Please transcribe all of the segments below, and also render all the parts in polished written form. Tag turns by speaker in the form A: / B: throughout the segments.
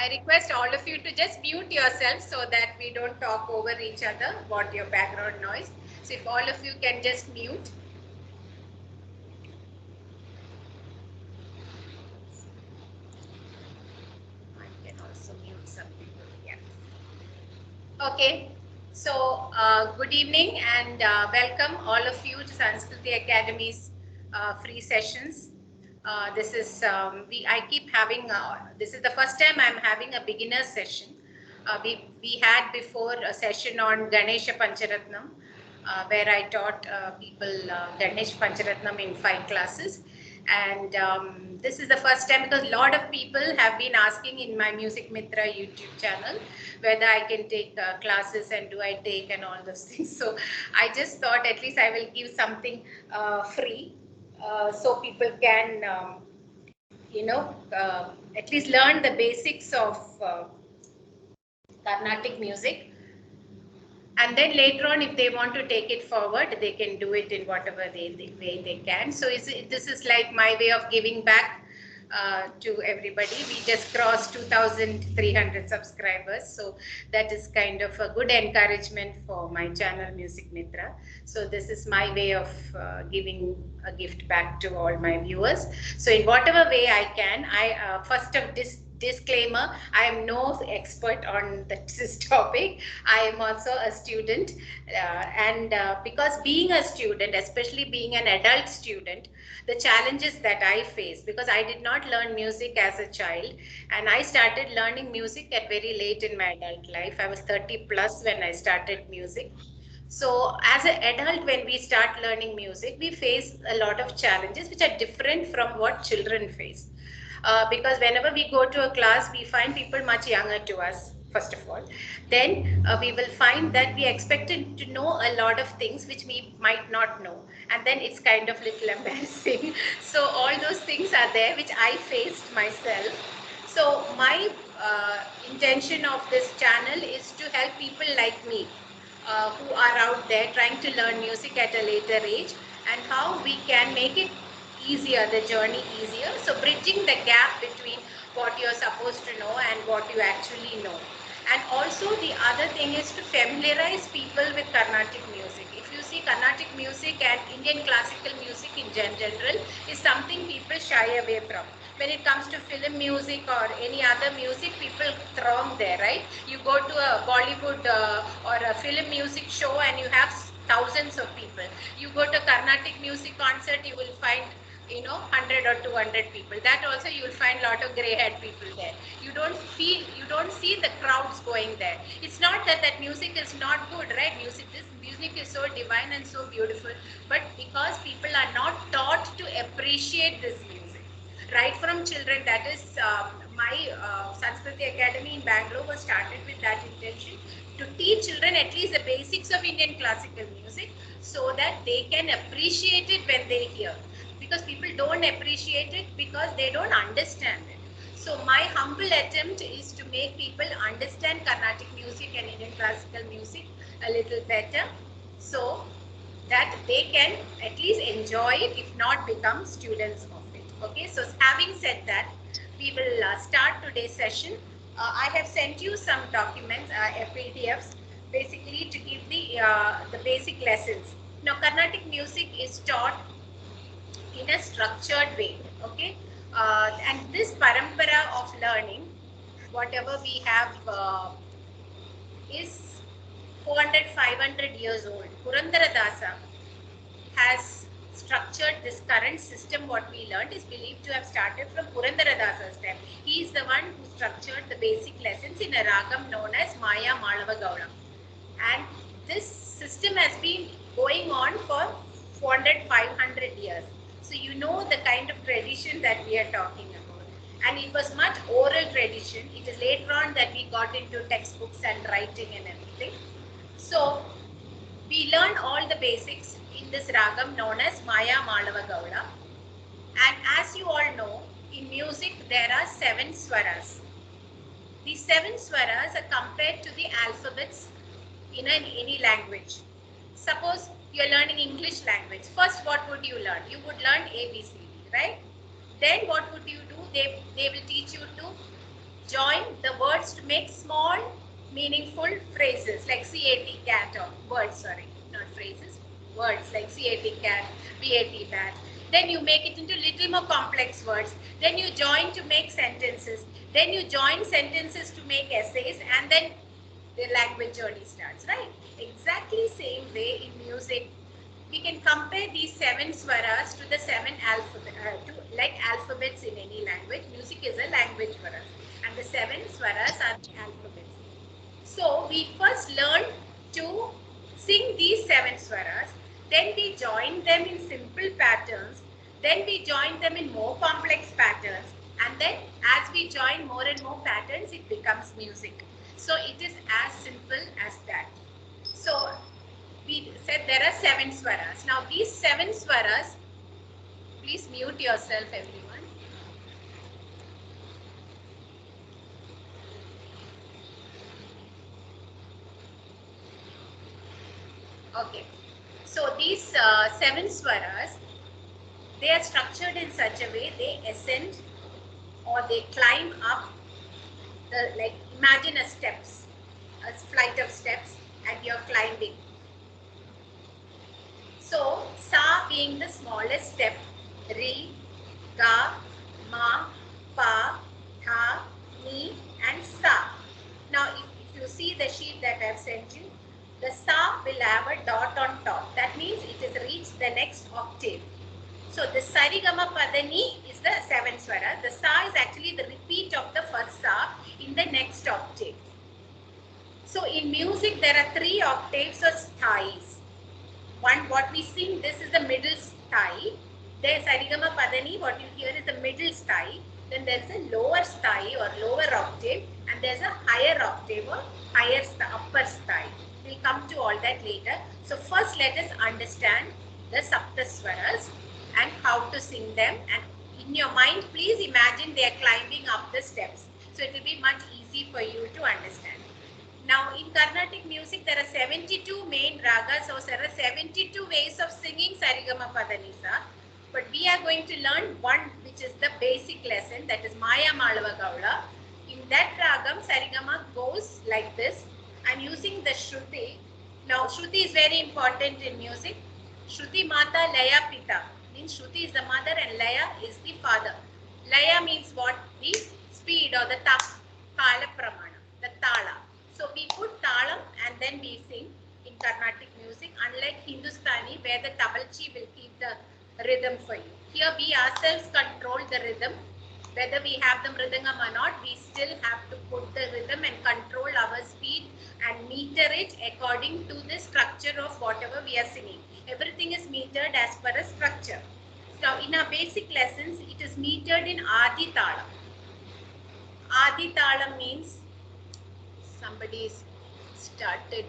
A: I request all of you to just mute yourselves so that we don't talk over each other about your background noise. So if all of you can just mute. I can also mute some people. Yeah. Okay. So good evening and welcome all of you to Sanskriti Academy's free sessions. This is I keep having this is the first time I'm having a beginner session. We had before a session on Ganesha Pancharatnam, where I taught people Ganesh Pancharatnam in 5 classes. And this is the first time because a lot of people have been asking in my Music Mitra YouTube channel whether I can take classes and do I take and all those things. So I just thought at least I will give something free so people can, at least learn the basics of Carnatic music. And then later on, if they want to take it forward, they can do it in whatever way they can. So this is like my way of giving back to everybody. We just crossed 2,300 subscribers. So that is kind of a good encouragement for my channel, Music Mitra. So this is my way of giving a gift back to all my viewers. So in whatever way I can, I first of disclaimer, I am no expert on this topic. I am also a student and because being a student, especially being an adult student, the challenges that I face, because I did not learn music as a child and I started learning music at very late in my adult life. I was 30 plus when I started music. So as an adult, when we start learning music, we face a lot of challenges which are different from what children face. Because whenever we go to a class, we find people much younger to us, first of all. Then we will find that we expected to know a lot of things which we might not know. And then it's kind of little embarrassing. So all those things are there, which I faced myself. So my intention of this channel is to help people like me who are out there trying to learn music at a later age and how we can make it easier, the journey easier. So bridging the gap between what you're supposed to know and what you actually know. And also the other thing is to familiarize people with Carnatic music. If you see Carnatic music and Indian classical music in general is something people shy away from. When it comes to film music or any other music, people throng there, right? You go to a Bollywood or a film music show and you have thousands of people. You go to Carnatic music concert, you will find 100 or 200 people. That also you will find a lot of grey haired people there. You don't see the crowds going there. It's not that that music is not good, right? This music is so divine and so beautiful, but because people are not taught to appreciate this music right from children. That is my Sanskriti Academy in Bangalore was started with that intention, to teach children at least the basics of Indian classical music so that they can appreciate it when they hear, because people don't appreciate it because they don't understand it. So my humble attempt is to make people understand Carnatic music and Indian classical music a little better, so that they can at least enjoy it, if not become students of it. Okay, so having said that, we will start today's session. I have sent you some documents, PDFs, basically to give the basic lessons. Now, Carnatic music is taught in a structured way. Okay, and this parampara of learning, whatever we have, is 400, 500 years old. Purandara Dasa has structured this current system. What we learned is believed to have started from Purandara Dasa's time. He is the one who structured the basic lessons in a ragam known as Maya Malava Gauda. And this system has been going on for 400, 500 years. So you know the kind of tradition that we are talking about. And it was much oral tradition. It is later on that we got into textbooks and writing and everything. So we learn all the basics in this ragam known as Maya Malava Gauda. And as you all know, in music there are 7 swaras. These 7 swaras are compared to the alphabets in any language. Suppose you are learning English language. First, what would you learn? You would learn ABCD, right? Then what would you do? They will teach you to join the words to make small, meaningful phrases like CAT, cat, or words, sorry, not phrases, words like CAT, cat, BAT, bat. Then you make it into little more complex words. Then you join to make sentences. Then you join sentences to make essays, and then the language journey starts, right? Exactly same way in music. We can compare these 7 swaras to the 7 like alphabets in any language. Music is a language for us, and the 7 swaras are the alphabets. So we first learn to sing these 7 swaras, then we join them in simple patterns, then we join them in more complex patterns, and then as we join more and more patterns, it becomes music. So it is as simple as that. So we said there are 7 swaras. Now these 7 swaras, please mute yourself everyone. Okay. So these 7 swaras, they are structured in such a way they ascend or they climb up the, like imagine a steps, a flight of steps, and you're climbing. So sa being the smallest step, ri, ga, ma, pa, tha, ni, and sa. Now if you see the sheet that I've sent you, the sa will have a dot on top. That means it has reached the next octave. So the sarigama padani is the 7th swara. The sa is actually the repeat of the first sa in the next octave. So in music there are 3 octaves or sthais. One, what we sing, this is the middle sthai. There sarigama padani, what you hear is the middle sthai. Then there is a lower sthai or lower octave, and there is a higher octave or higher upper sthai. We'll come to all that later. So first let us understand the saptaswaras and how to sing them, and in your mind please imagine they are climbing up the steps, so it will be much easy for you to understand. Now in Carnatic music there are 72 main ragas, so there are 72 ways of singing Sarigama Padanisa, but we are going to learn one which is the basic lesson, that is Maya Malava Gaula. In that ragam Sarigama goes like this. I am using the shuti. Now shuti is very important in music. Shruti Mata Laya Pita means Shruti is the mother and Laya is the father. Laya means what? The speed or the tap, Kala Pramana, the Tala. So we put Talam and then we sing in Carnatic music, unlike Hindustani where the tabalchi will keep the rhythm for you. Here we ourselves control the rhythm. Whether we have the mridangam or not, we still have to put the rhythm and control our speed and meter it according to the structure of whatever we are singing. Everything is metered as per a structure. Now in our basic lessons, it is metered in Adi Tala. Adi Tala means somebody started,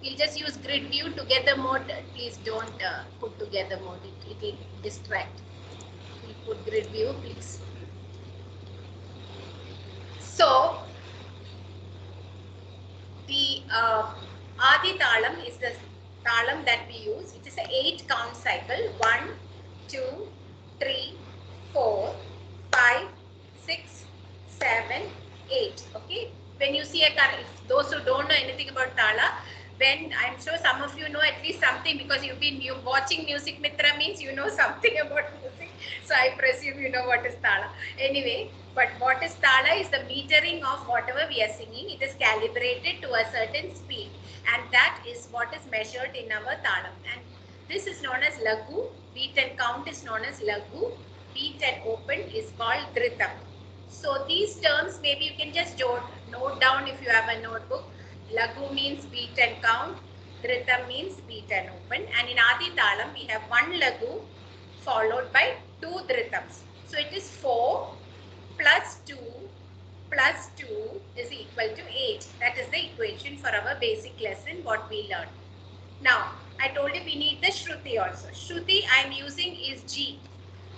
A: we'll just use grid view. Together mode, please don't put together mode, it will distract. We'll put grid view please. So the Adi Talam is the talam that we use. It is an 8 count cycle. 1, 2, 3, 4, 5, 6, 7, 8. Okay. When you see those who don't know anything about Tala, when I'm sure some of you know at least something because you've been watching Music Mitra means you know something about music. So I presume you know what is Tala. Anyway, but what is Tala is the metering of whatever we are singing. It is calibrated to a certain speed, and that is what is measured in our Talam. And this is known as Lagu. Beat and count is known as Lagu. Beat and open is called Dhritam. So these terms maybe you can just note down if you have a notebook. Lagu means beat and count. Dhritam means beat and open. And in Adi Talam we have 1 Lagu followed by 2 Dhritams. So it is 4 plus 2 plus 2 is equal to 8. That is the equation for our basic lesson what we learned. Now I told you we need the Shruti also. Shruti I am using is G.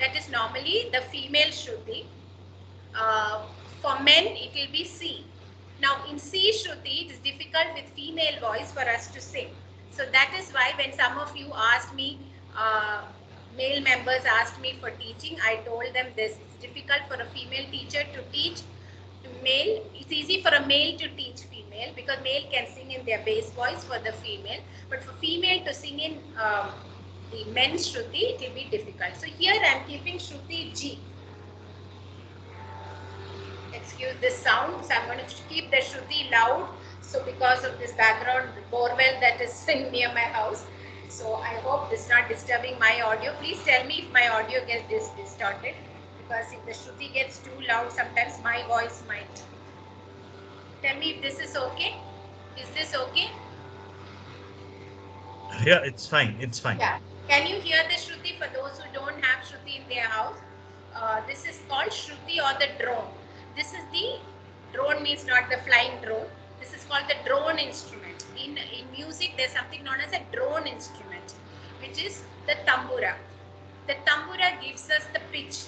A: That is normally the female Shruti. For men it will be C. Now in C Shruti it is difficult with female voice for us to sing. So that is why when some of you asked me male members asked me for teaching. I told them this is difficult for a female teacher to teach male. It's easy for a male to teach female because male can sing in their bass voice for the female, but for female to sing in the men's shruti, it will be difficult. So here I am keeping shruti G. Excuse this sound, so I'm going to keep the shruti loud. So because of this background borewell that is near my house, so I hope this is not disturbing my audio. Please tell me if my audio gets distorted, because if the shruti gets too loud, sometimes my voice might. Tell me if this is okay. Is this okay?
B: Yeah, it's fine. It's fine.
A: Yeah. Can you hear the shruti for those who don't have shruti in their house? This is called shruti or the drone. This is the drone, means not the flying drone. This is called the drone instrument. In music, there's something known as a drone instrument, which is the tambura. The tambura gives us the pitch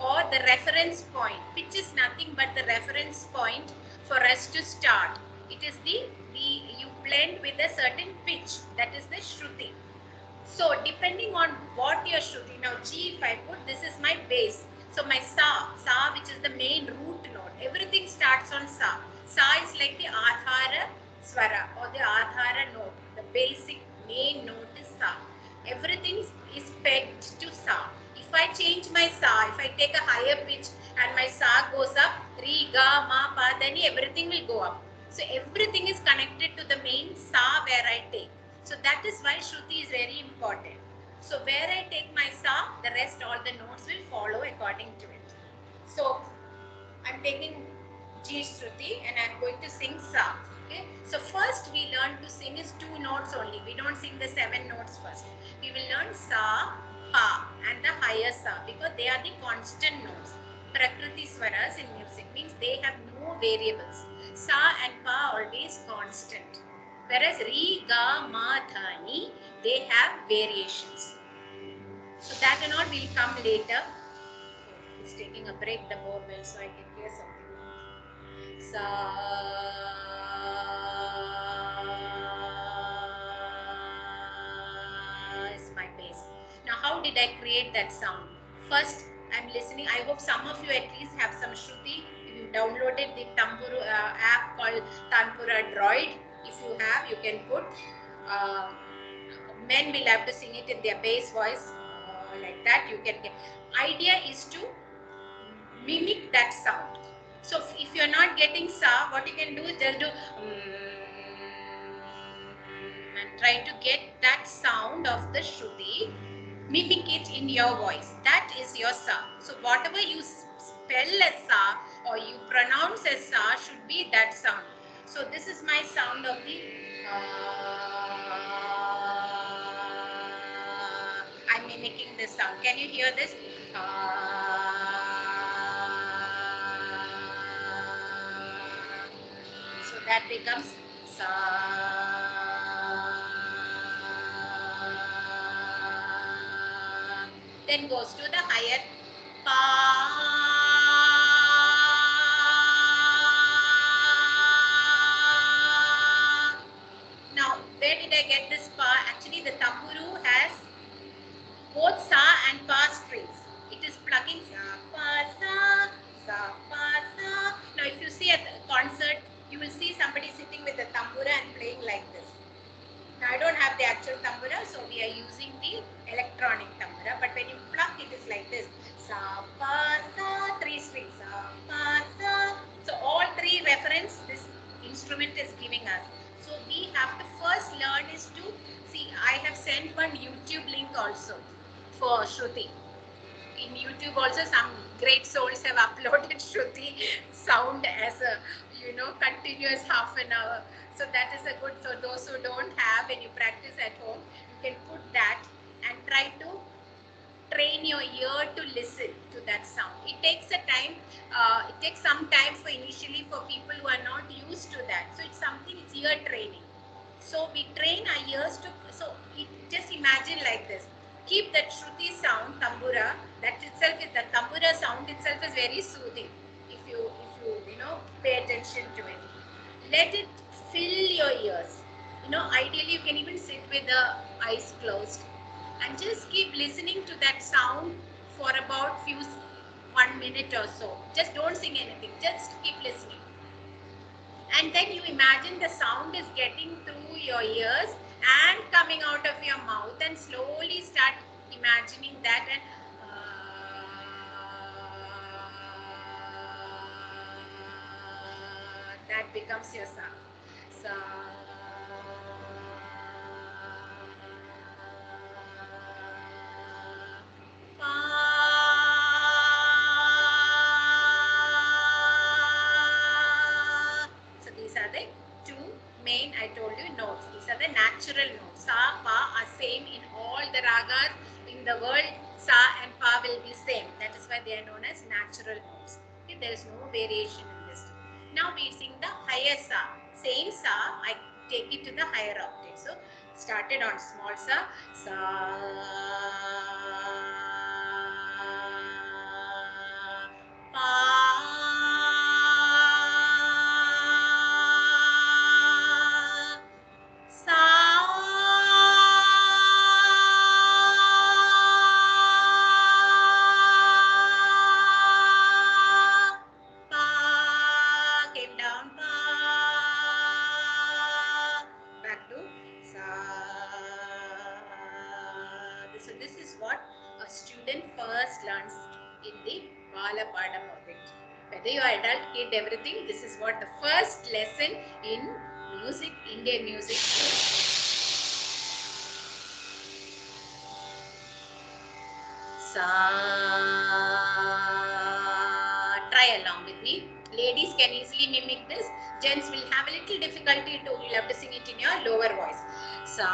A: or the reference point. Pitch is nothing but the reference point for us to start. It is the you blend with a certain pitch, that is the shruti. So depending on what you're shooting, now G if I put, this is my base. So my sa which is the main root note, everything starts on sa. Sa is like the adhara swara or the adhara note. The basic main note is sa. Everything is pegged to sa. If I change my sa, if I take a higher pitch and my sa goes up, re, ga, ma, pa, then everything will go up. So everything is connected to the main sa where I take. So that is why shruti is very important. So where I take my sa, the rest all the notes will follow according to it. So I'm taking G shruti and I'm going to sing sa. Okay. So first we learn to sing is 2 notes only. We don't sing the 7 notes first. We will learn sa, pa and the higher sa because they are the constant notes. Prakriti swaras in music means they have no variables. Sa and pa always constant. Whereas re, ga, ma, dha, ni, they have variations. So that and all will come later. It's taking a break, the borewell, so I can hear something. Sa is my bass. Now how did I create that sound? First, I'm listening. I hope some of you at least have some shruti. If you downloaded the Tamburu app called Tanpura Droid, if you have, you can put. Men will have to sing it in their bass voice like that. You can get. Idea is to mimic that sound. So if you're not getting sa, what you can do is just do and try to get that sound of the shruti, mimic it in your voice. That is your sa. So whatever you spell as sa or you pronounce as sa should be that sound. So this is my sound of the I'm mimicking this sound. Can you hear this? So that becomes sa. Then goes to the higher pa. Now, where did I get this pa? Actually, the tamburu has both sa and pa strings. It is plugging Sapasa, Sapasa. Now, if you see at the concert, you will see somebody sitting with a tambura and playing like this. Now, I don't have the actual tambura, so we are using the electronic tambura. But when you pluck, it is like this. Sapasa, 3 strings. Sapasa. So, all 3 reference this instrument is giving us. So, we have to first learn is to see. I have sent one YouTube link also for Shruti. In YouTube also some great souls have uploaded Shruti sound as a continuous half an hour. So that is a good, so those who don't have, when you practice at home, you can put that and try to train your ear to listen to that sound. It takes a time, it takes some time for initially for people who are not used to that. So it's something, it's ear training. So we train our ears to, so just imagine like this. Keep that shruti sound, tambura, that itself is, the tambura sound itself is very soothing if you pay attention to it. Let it fill your ears. Ideally you can even sit with the eyes closed and just keep listening to that sound for about 1 minute or so. Just don't sing anything, just keep listening. And then you imagine the sound is getting through your ears and coming out of your mouth, and slowly start imagining that, and that becomes your sound. Sa, so these are the two main, I told you, notes. These are the natural notes. Sa, pa are same in all the ragas in the world. Sa and pa will be same. That is why they are known as natural notes. Okay, there is no variation in this. Now we sing the higher sa. Same sa, I take it to the higher octave. So started on small sa, sa, pa, sa, pa, came down, pa, back to sa. So this is what a student first learns in the Bala Padam of it. Whether you are adult, kid, everything, this is what the first lesson in music, Indian music. Sa. Try along with me. Ladies can easily mimic this. Gents will have a little difficulty to, you'll have to sing it in your lower voice. Sa.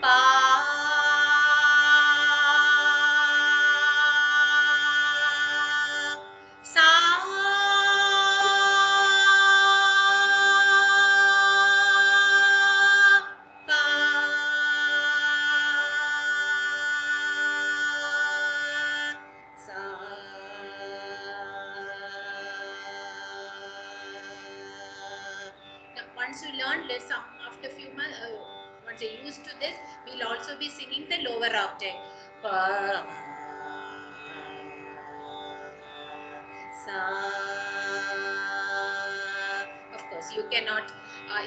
A: Pa. Sa. Pa. Sa. Now, once you learn this, after a few months, once you're used to this, we'll also be singing the lower octave. Pa. Sa. Of course, you cannot,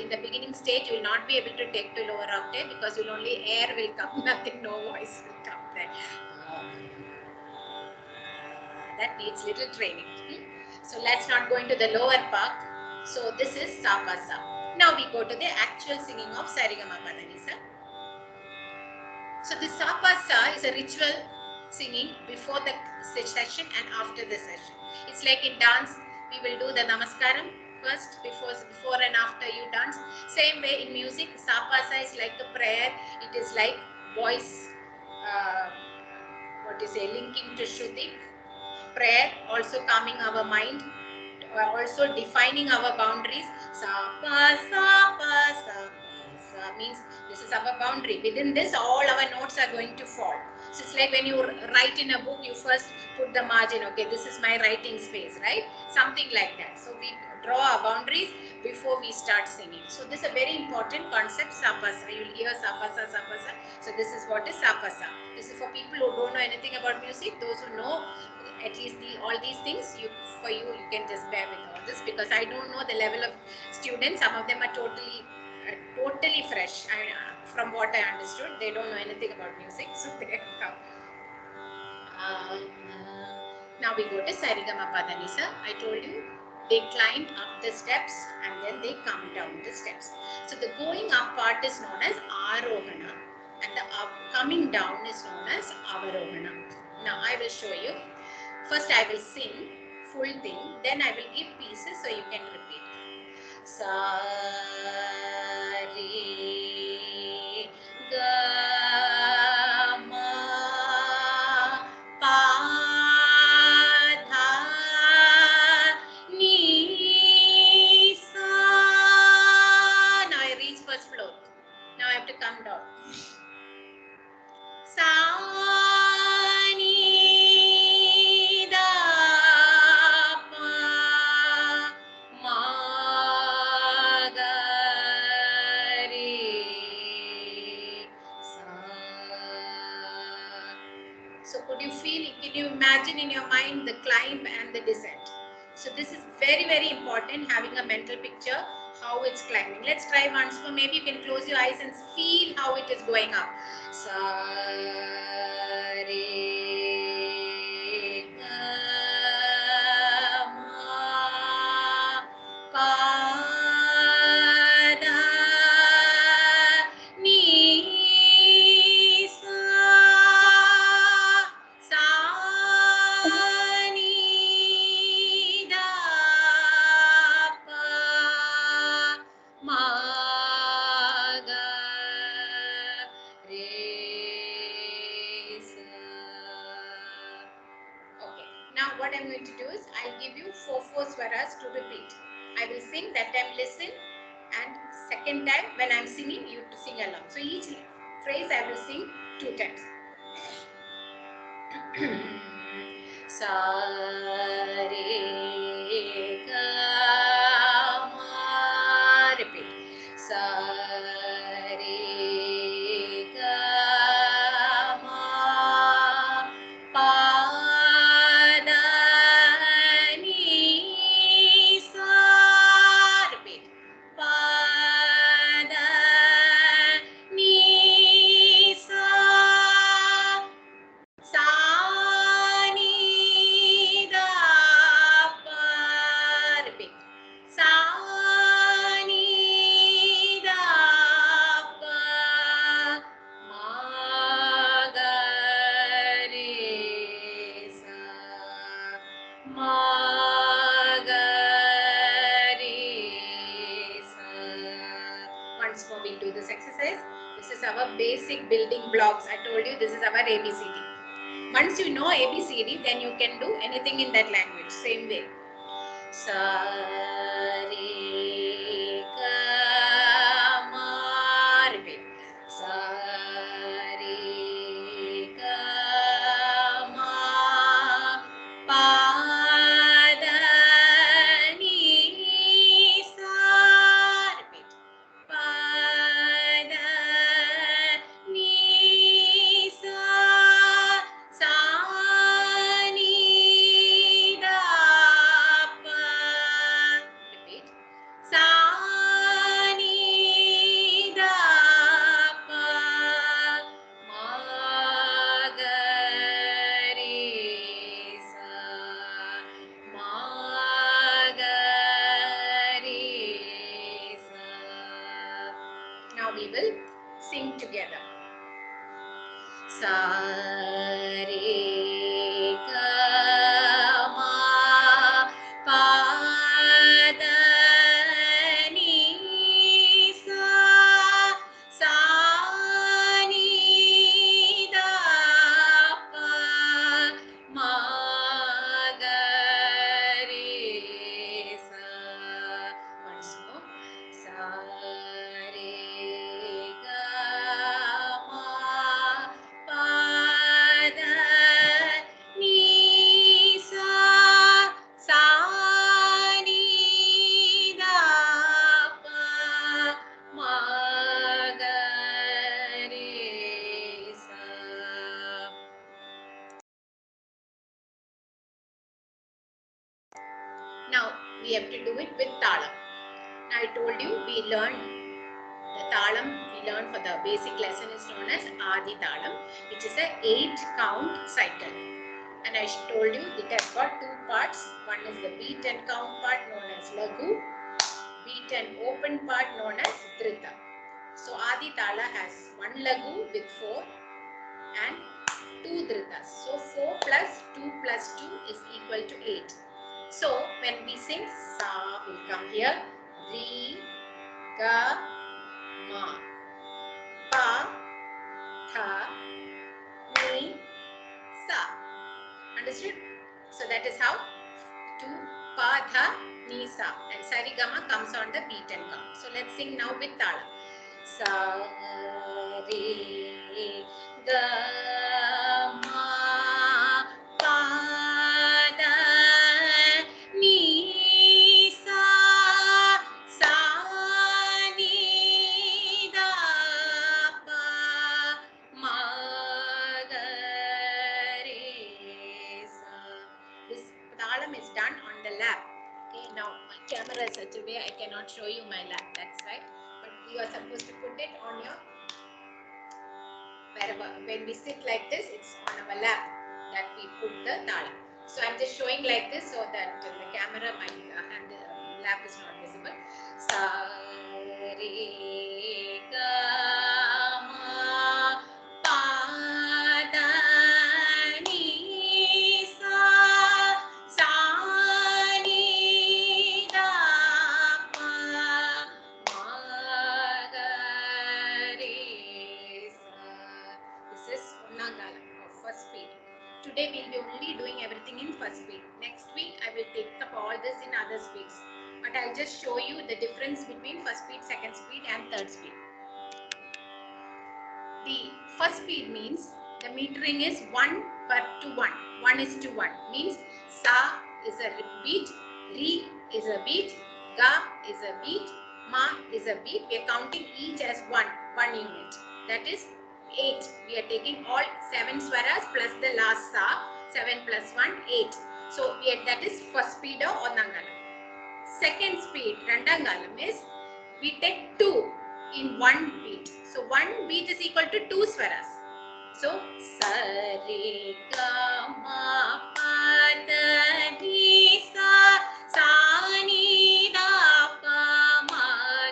A: in the beginning stage, you will not be able to take to lower octave because you'll only air will come, nothing, no voice will come there. That needs little training. So let's not go into the lower part. So this is Sapasa. Now we go to the actual singing of Sarigamapadanisa. So the Sapasa is a ritual singing before the session and after the session. It's like in dance, we will do the Namaskaram first, before and after you dance. Same way in music, Sapasa is like a prayer. It is like voice, linking to shuti. Prayer, also calming our mind, also defining our boundaries. Sapasa, means this is our boundary. Within this, all our notes are going to fall. So it's like when you write in a book, you first put the margin. Okay, this is my writing space, right? Something like that. So we draw our boundaries before we start singing. So this is a very important concept, Sapasa. You'll hear Sapasa, Sapasa. So this is what is Sapasa. This is for people who don't know anything about music. Those who know at least all these things, you can just bear with all this, because I don't know the level of students. Some of them are totally fresh. From what I understood, they don't know anything about music. So they come. Now we go to Sarigamapadanisa. I told you they climb up the steps and then they come down the steps. So the going up part is known as Arohana and the coming down is known as Avarohana. Now I will show you. First I will sing full thing, then I will give pieces so you can repeat. Sa, re, ga, ma, pa, dha, ni, sa. Now I reach first floor. Now I have to come down. Sa, ni, da, pa, ma, So could you feel, can you imagine in your mind the climb and the descent? So this is very, very important, having a mental picture how it's climbing. Let's try once more. Maybe you can close your eyes and feel how it is going up. Sa, re, ga, ma, pa, da, ni, sa, sa, ni, da, pa, ma, ga, re, sa. Okay, now what I'm going to do is I'll give you four swaras to repeat. I will sing, that time listen, and second time when I'm singing, you to sing along. So each phrase I will sing 2 times. Sa, re, ga, ma. Repeat. Sa, re, ga, ma. Pa, da, ni, sa. Repeat. Pa, da, ni, sa. Sa, ni, da, pa. Repeat. Sa, ni, da, pa. Ma, ga, re, sa. Ma, ga, re, sa. Once more we'll do this exercise. This is our basic building blocks. I told you this is our ABCD. Once you know ABCD, then you can do anything in that language. Same way. Sa, re, ga, ma. Repeat. Sa, re, ga, ma. Pa, da, ni, sa. Repeat. Pa, da, ni, sa. Sa, ni, da, pa. Repeat. Sa, ni, da, pa. Ma, ga, re, sa. Ma, ga, re, sa. Now we will sing together. Sa, re, ga, ma. Pa, da, ni, sa. Sa, ni, da, pa. Ma, ga, re, sa. Once more. Sa, re, ga, ma. Pa, da, ni, sa. Sa, ni, da, pa. Ma, ga, re, sa. Now we have to do it with Tala. Now I told you we learned the Talam we learned for the basic lesson is known as Adi Talam, which is a 8-count cycle. And I told you it has got 2 parts. One is the beat and count part known as Lagu, beat and open part known as Drita. So Adi Tala has 1 Lagu with 4 and 2 Dritas. So 4 plus 2 plus 2 is equal to 8. So when we sing Sa, will come here, Re, Ga, Ma, Pa, Tha, Ni, Sa. Understood? So that is how 2, Pa, Tha, Ni, Sa. And Sarigama comes on the beat and count. So let's sing now with Tala. Sa, Re, Ga, Ma, Pa, Da, Ni, Sa. Sa, ni, da, pa. Ma, ga, camera in such a way I cannot show you my lap. That's right. But you are supposed to put it on your wherever. When we sit like this, it's on our lap that we put the tala. So I'm just showing like this so that the camera, my hand lap is not visible. Sa re ga ma pa da ni sa sa ni da pa ma ga re sa. This is Nagala of first speed. Today we'll be only doing everything in first speed. Next week I will take up all this in other speeds. But I'll just show you the difference between first speed, second speed and third speed. The first speed means the metering is 1 per to 1. 1 is to 1 means sa is a beat, re is a beat, ga is a beat, ma is a beat. We are counting each as one unit. That is 8. We are taking all 7 swaras plus the last sa. 7 plus 1, 8. So that is first speed of Ondangalam. Second speed, Randangalam, is we take 2 in 1 beat. So 1 beat is equal to 2 swaras. So sa re ga ma pa da ni sa sa ni da pa ma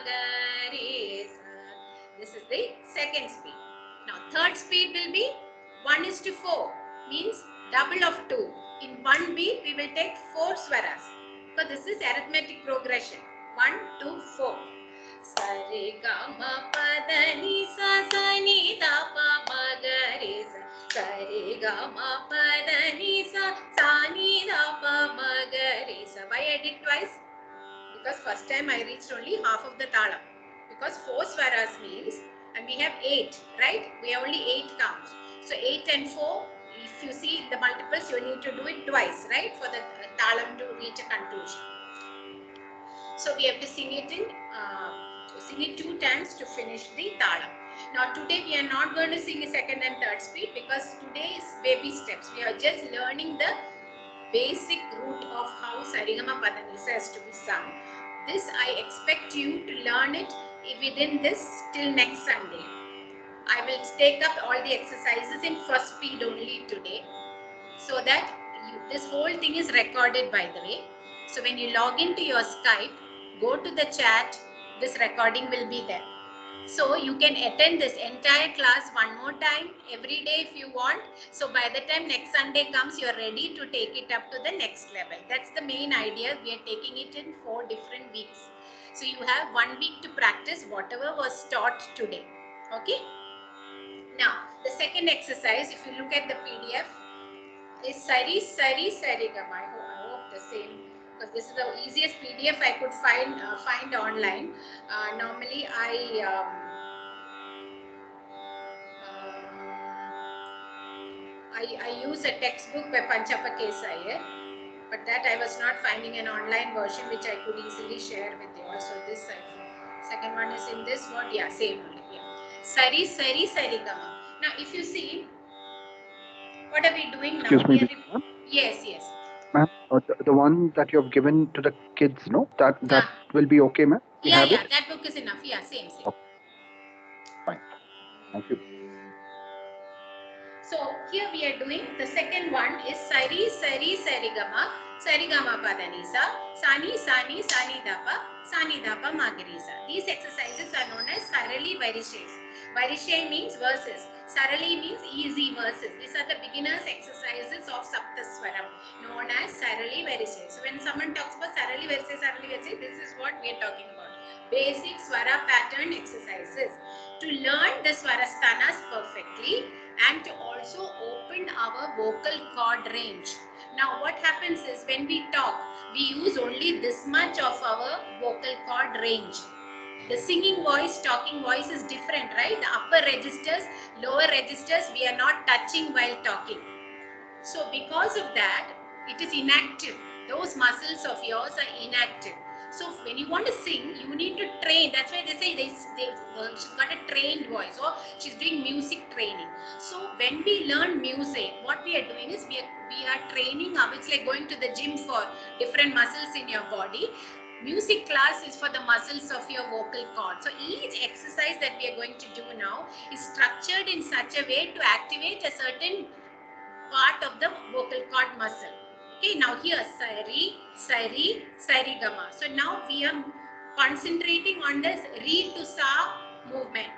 A: ga re sa. This is the second speed. Now third speed will be 1 is to 4 means double of 2. In 1 beat we will take 4 swaras. So this is arithmetic progression. 1 to 4. Sa re ga ma pa da ni sa sa ni da pa ma ga re sa. Sa re ga ma pa da ni sa sa ni da pa ma ga re sa. Why I did twice? Because first time I reached only half of the tala. Because 4 swaras means, and we have 8, right? We have only 8 counts. So 8 and 4, if you see the multiples, you need to do it twice, right? For the talam to reach a conclusion. So we have to sing it 2 times to finish the talam. Now today we are not going to sing a second and third speed because today is baby steps. We are just learning the basic root of how Sarigama Padanisa is to be sung. This I expect you to learn it within this till next Sunday. I will take up all the exercises in first speed only today so that this whole thing is recorded, by the way. So when you log into your Skype, go to the chat, this recording will be there. So you can attend this entire class one more time every day if you want. So by the time next Sunday comes, you are ready to take it up to the next level. That's the main idea. We are taking it in 4 different weeks. So you have 1 week to practice whatever was taught today. Okay. Now the second exercise, if you look at the PDF, is Sari Sari Sarigama. I hope the same, because this is the easiest PDF I could find online. Normally I use a textbook by Panchappa Kesaya, but that I was not finding an online version which I could easily share with you. Also this second one is in this word, yeah, same only. Yeah. Sari Sari Sarigama. Now if you see, what are we doing now?
C: Excuse me, ma'am.
A: Yes, yes.
C: Ma'am, the one that you have given to the kids, no, that will be okay, ma'am. We
A: yeah,
C: have
A: yeah,
C: it.
A: that book is enough. Yeah, same.
C: Okay. Fine. Thank you.
A: So here we are doing the second one is Sari Sari Sarigama Sarigama Padanisa Sani Sani Sani Dapa Sani Dapa Magarisa. These exercises are known as Sarali Varishes. Varishe means verses. Sarali means easy verses. These are the beginners exercises of Saptaswaram known as Sarali Varishes. So when someone talks about Sarali Varishes, this is what we are talking about. Basic swara pattern exercises to learn the swarasthanas perfectly and to also open our vocal cord range. Now what happens is when we talk, we use only this much of our vocal cord range. The singing voice, talking voice is different, right? The upper registers, lower registers, we are not touching while talking. So because of that, it is inactive. Those muscles of yours are inactive. So when you want to sing, you need to train. That's why they say she's got a trained voice, or she's doing music training. So when we learn music, what we are doing is we are training. It's like going to the gym for different muscles in your body. Music class is for the muscles of your vocal cord. So each exercise that we are going to do now is structured in such a way to activate a certain part of the vocal cord muscle. Okay, now here sari, sari, sari gama. So now we are concentrating on this re to sa movement.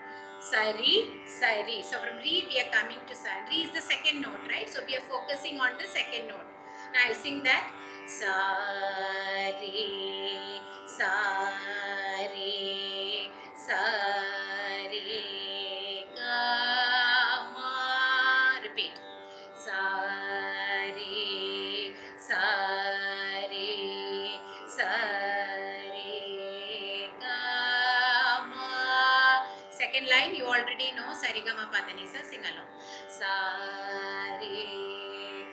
A: Sari, sari. So from re we are coming to sa. Re is the second note, right? So we are focusing on the second note. Now I sing that. Sari, sari, sari, gama. Repeat. Sari, sari, sari, gama. Second line you already know, sari gama padanisa. Sing along. Sari,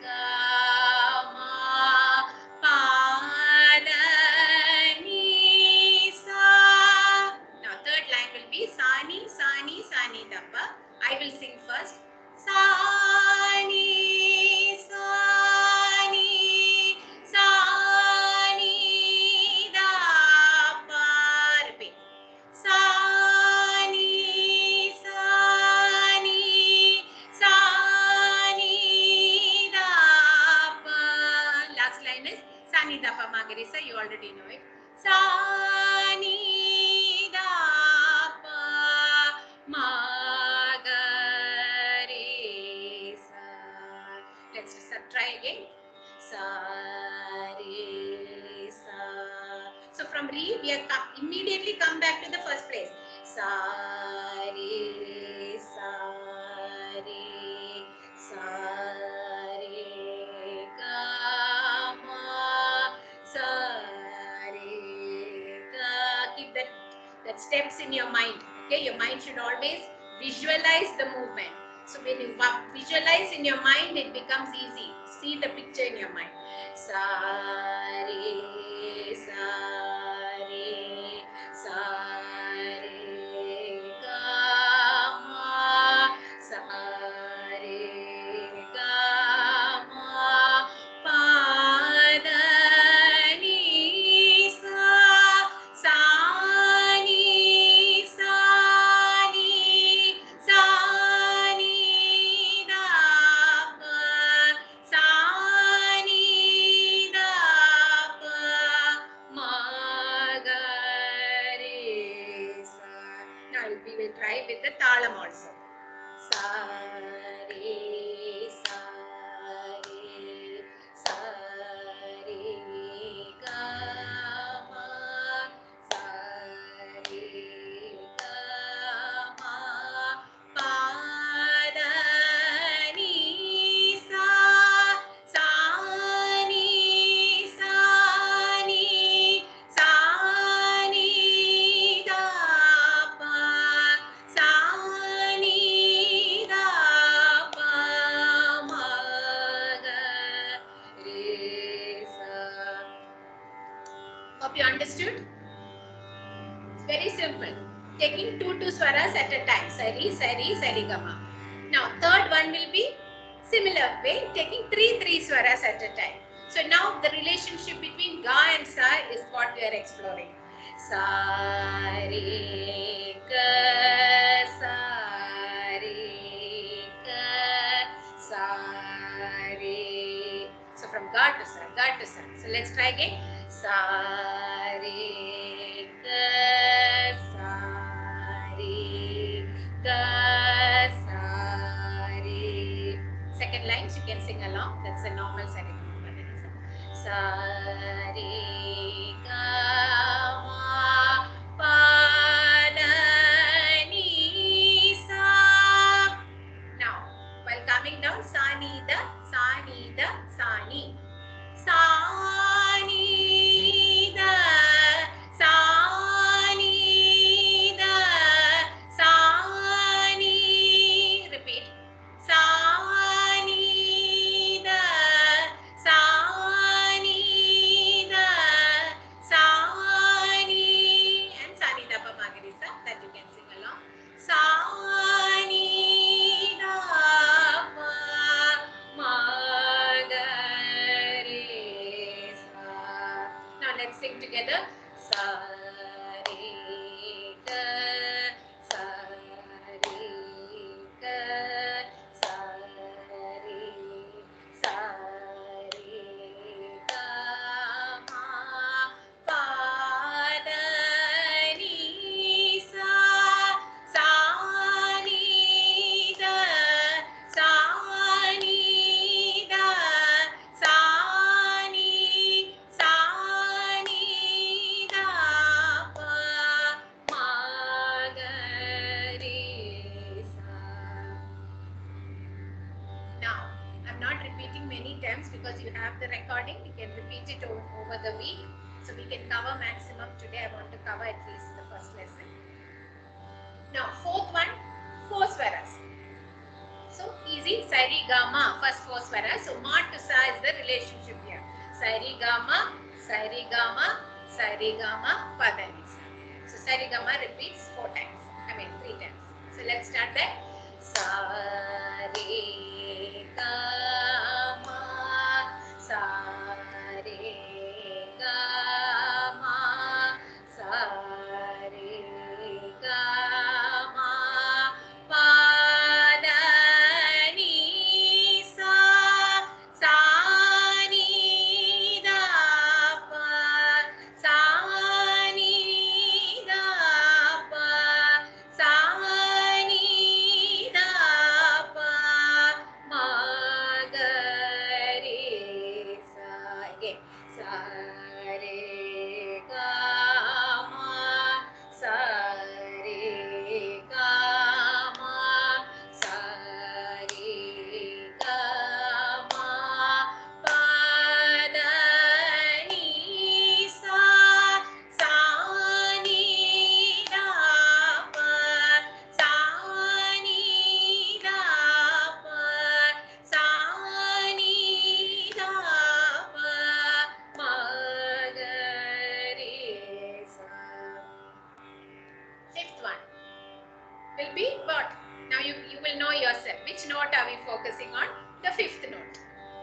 A: gama, padanisa. Now third line will be sani, sani, sani, dappa. I will sing first. Sani, sani, sani, da, pa. Repeat. Sani, sani, sani, da, pa. Last line is sani, da, pa, magarisa. You already know it. Sani, da, pa, magarisa. Let's try again. Sa, re, sa. So from re, we are immediately come back to the first place. Sa, re, sa, re, sa, re, ga, ma, sa, re, ga. Keep that steps in your mind. Okay, your mind should always visualize the movement. So when you visualize in your mind, it becomes easy. See the picture in your mind. Sa, re, sa, re, sa, re, ga, ma, sa, re, ga, ma, pa, da, ni, sa, sa, ni, sa, ni, sa, ni, da, pa, sa, ni, da, pa, ma, ga, re, sa. Now we will try with the talam also. Sa, re, sa, re, sa, re, ga, ma, sa, re, ga, ma, pa, da, ni, sa, sa, ni, sa, ni, sa, ni, da, pa, sa, ni, da, pa, ma, ga, re, sa. Hope you understood. It's very simple. Taking two swaras at a time. Sari, sari, sari, gama. Now third one will be similar way, taking three swaras at a time. So now the relationship between ga and sa is what we are exploring. Sa, re, ga, sa, re, ga, sa, re. So from ga to sa, ga to sa. So let's try again. Sa, re, ga, sa, re, ga, sa, re. Second lines you can sing along. That's a normal setting. Sa, re, ga, ma, pa, da, ni, sa. Now, while coming down, sa, ni, da, sa, ni, da, sa, ni. Sa, ni, da, sa, ni, da, sa, ni. Repeat. Sa, ni, da, sa, ni, da, sa, ni. And sa, ni, da, pa, magarisa. That you can sing along. Sa, ni, da, pa, ma, ga, re, sa. Now let's sing together. Because you have the recording, you can repeat it over the week. So we can cover maximum today. I want to cover at least the first lesson. Now, fourth one, four swaras. So easy, sari gama, first four swaras. So ma to sa is the relationship here. Sari gama, sari gama, sari gama, padanisa. So sari gama repeats 4 times. I mean 3 times. So let's start that. Sari gama. Sa re ga ma, sa re ga ma, pa da ni sa, sa ni da pa, sa ni da pa, sa ni da pa, ma ga re sa. Again, sa re ga ma, sa re ga ma, sa re ga ma, pa da ni sa, sa ni da pa, sa ni da pa, sa ni da pa, ma ga re sa. Fifth one will be what? Now you will know yourself. Which note are we focusing on? The fifth note.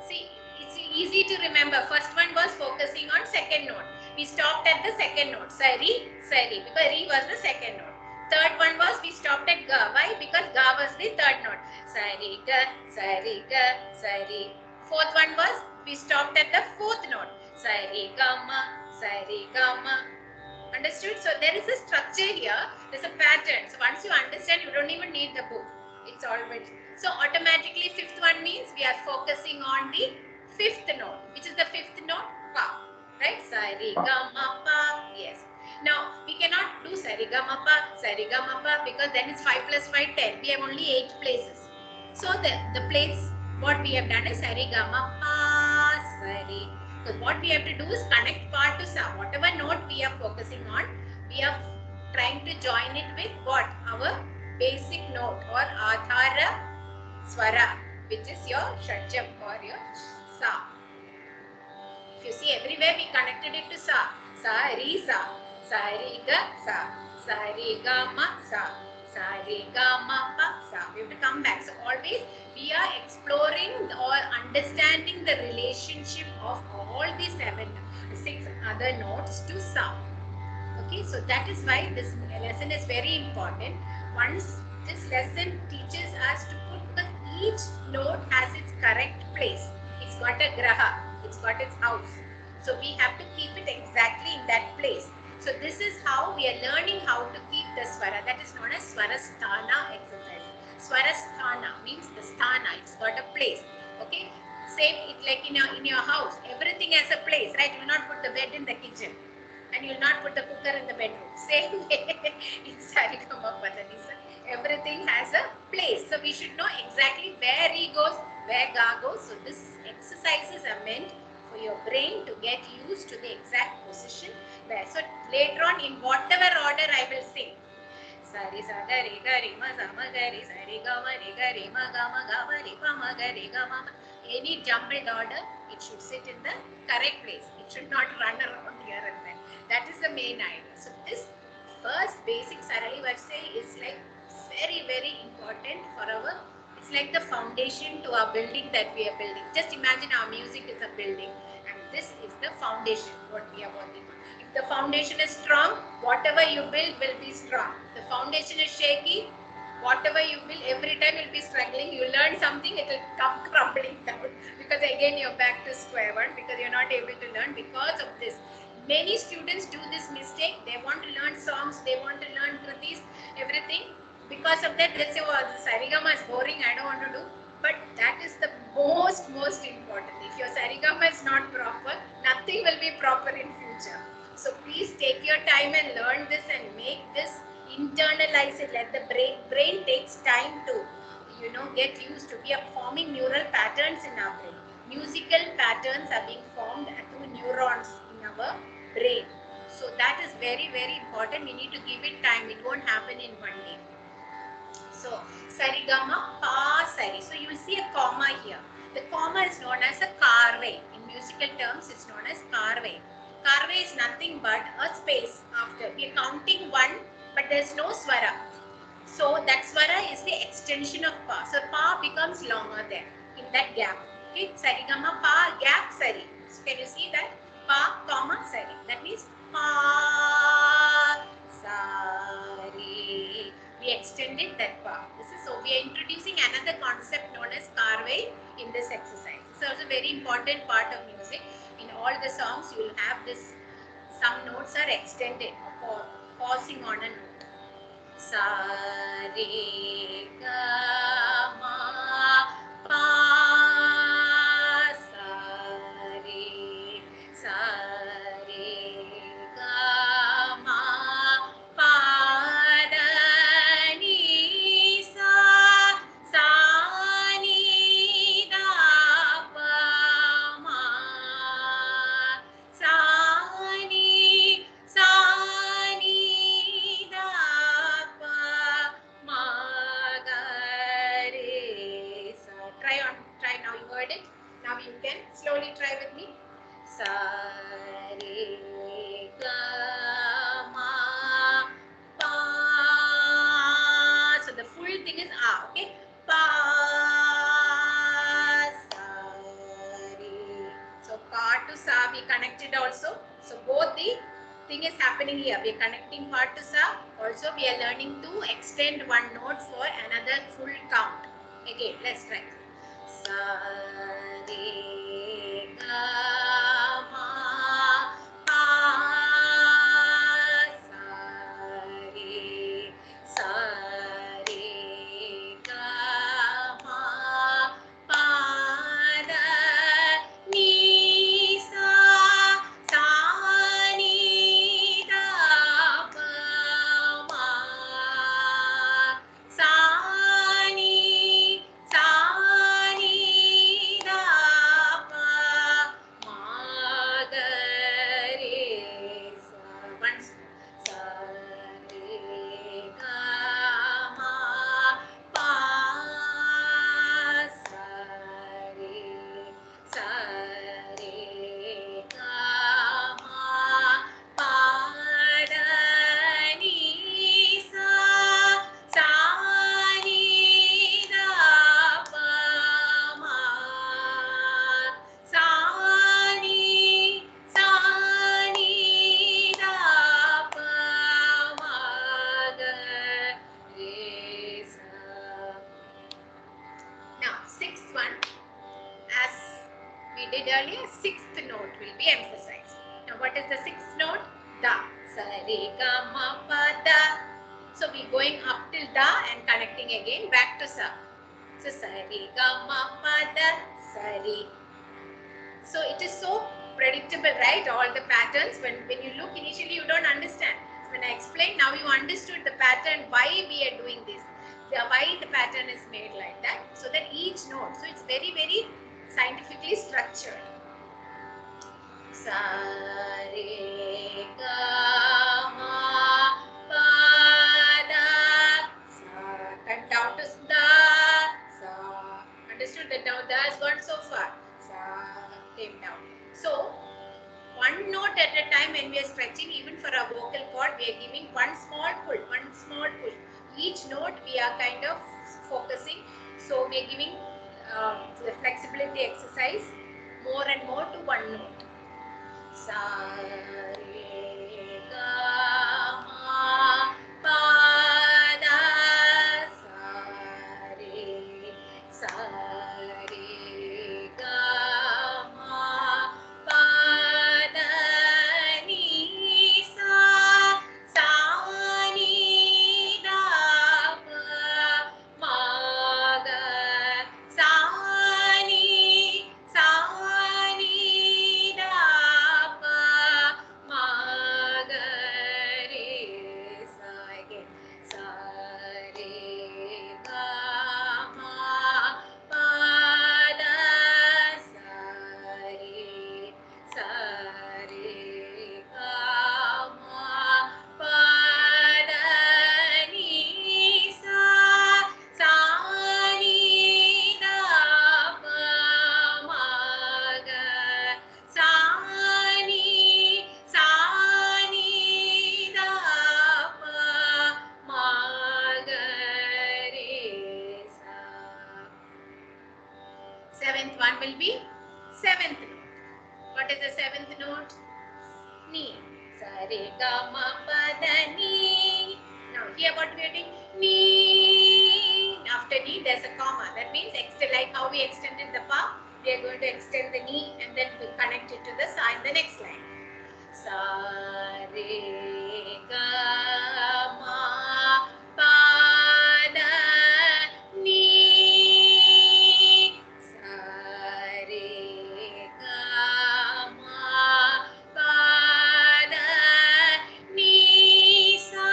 A: See, it's easy to remember. First one was focusing on second note. We stopped at the second note. Sari, sari, because ri was the second note. Third one was we stopped at ga. Why? Because ga was the third note. Sari, ga, sari, ga, sari. Fourth one was we stopped at the fourth note. Sari, ga, ma, sari, ga, ma. Understood? So there is a structure here. There's a pattern. So once you understand, you don't even need the book. It's already. So automatically fifth one means we are focusing on the fifth note. Which is the fifth note? Pa. Right? Sa re ga ma pa. Yes. Now we cannot do sa re ga ma pa because then it's 5 plus 5 10. We have only 8 places. So the place what we have done is sa re ga ma pa sa re. Because what we have to do is connect pa to sa. Whatever note we are focusing on, we are trying to join it with what? Our basic note or adhara swara, which is your shadjam or your sa. If you see everywhere we connected it to sa. Sa re sa. Sa re ga sa. Sa re ga ma sa. Sa re ga ma pa sa. We have to come back. So always we are exploring or understanding the relationship of all the 6 other notes to sa. Okay, so that is why this lesson is very important. Once this lesson teaches us to put, because each note has its correct place. It's got a graha, it's got its house. So we have to keep it exactly in that place. So this is how we are learning how to keep the swara. That is known as swarasthana exercise. Swarasthana means the sthana. It's got a place. Okay. Same it like in your house. Everything has a place, right? You will not put the bed in the kitchen, and you will not put the cooker in the bedroom. Same way in Sarigama Padanisa. Everything has a place. So we should know exactly where he goes, where ga goes. So this exercises are meant for your brain to get used to the exact position where. So later on, in whatever order I will sing. Sari sa ga re ga re ma sa ma ga re sa re ga ma re pa ma ga re ga ma. Any jumbled order, it should sit in the correct place. It should not run around here and there. That is the main idea. So this first basic Sarali Varsay is like very, very important for our, it's like the foundation to our building that we are building. Just imagine our music is a building, and this is the foundation what we are working on. If the foundation is strong, whatever you build will be strong. The foundation is shaky, whatever you build every time will be struggling. You learn something, it will come crumbling down because again you're back to square one because you're not able to learn because of this. Many students do this mistake. They want to learn songs, they want to learn kritis, everything. Because of that, they'll say, oh, the sarigama is boring, I don't want to do. But that is the most important. If your sarigama is not proper, nothing will be proper in future. So please take your time and learn this and make this, internalize it. Let the brain takes time to, get used to. We are forming neural patterns in our brain. Musical patterns are being formed through neurons in our brain. So that is very important. We need to give it time. It won't happen in one day. So sarigama pa sari. So you will see a comma here. The comma is known as a carve. In musical terms, it's known as carve. Carve is nothing but a space after. We are counting one, but there's no swara. So that swara is the extension of pa. So pa becomes longer there in that gap. Okay, sarigama pa gap sari. So can you see that? Pa comma sari. That means pa sari. We extended that pa. So we are introducing another concept known as carve in this exercise. So it's a very important part of music. In all the songs, you will have this. Some notes are extended or pausing on a note. Sa re ga ma pa sa re ga ma pa da ni sa ni da pa ma sa ni da pa ma ga re sa. Try now. You heard it. Now you can slowly try with me. Sa re ga ma pa. So the full thing is a. Okay. Pa sa re. So pa to sa we connected also. So both the thing is happening here. We are connecting pa to sa. Also we are learning to extend one note for another full count. Again, let's try. Sa re ga ma pa sa re ga ma pa da ni sa ni da pa ma sa ni da pa ma ga re sa. Once sa re ga ma pa sa re ga ma pa da ni sa ni da pa ma sa ni da pa ma ga re sa. Now, sixth one, as we did earlier, sixth note will be emphasized. Now, what is the sixth note? Da. Sa re ga ma pa da. So, we going up till da and connecting again back to sa. So, sa re ga ma pa da sa re. So, it is so predictable, right? All the patterns. When you look initially, you don't understand. When I explained, now you understood the pattern, why we are doing this. Why the pattern is made like that. So that each note, so it's very scientifically structured. Sa re ga ma pa da sa. Cut down to da sa. Understood that now da has gone so far. Sa came down. So one note at a time when we are stretching, even for our vocal cord, we are giving one small pull. Each note we are kind of focusing. So we are giving the flexibility exercise more and more to one note. sa re ga ma pa da sa re ga ma pa da ni sa ni da pa ma ga sa ni da pa ma ga re sa again sa re ga ma pa da sa re ga ma pa da ni sa ni da pa ma ga sa ni da pa ma ga re sa. Seventh one will be seventh note. What is the seventh note? Ni. Sa re ga ma pa da ni. Now here what we are doing? Ni. After ni there's a comma. That means extend, like how we extended the pa. We are going to extend the ni and then we connect it to the sa in the next line. Sa re ga ma pa da ni. Sa re ga ma pa da ni sa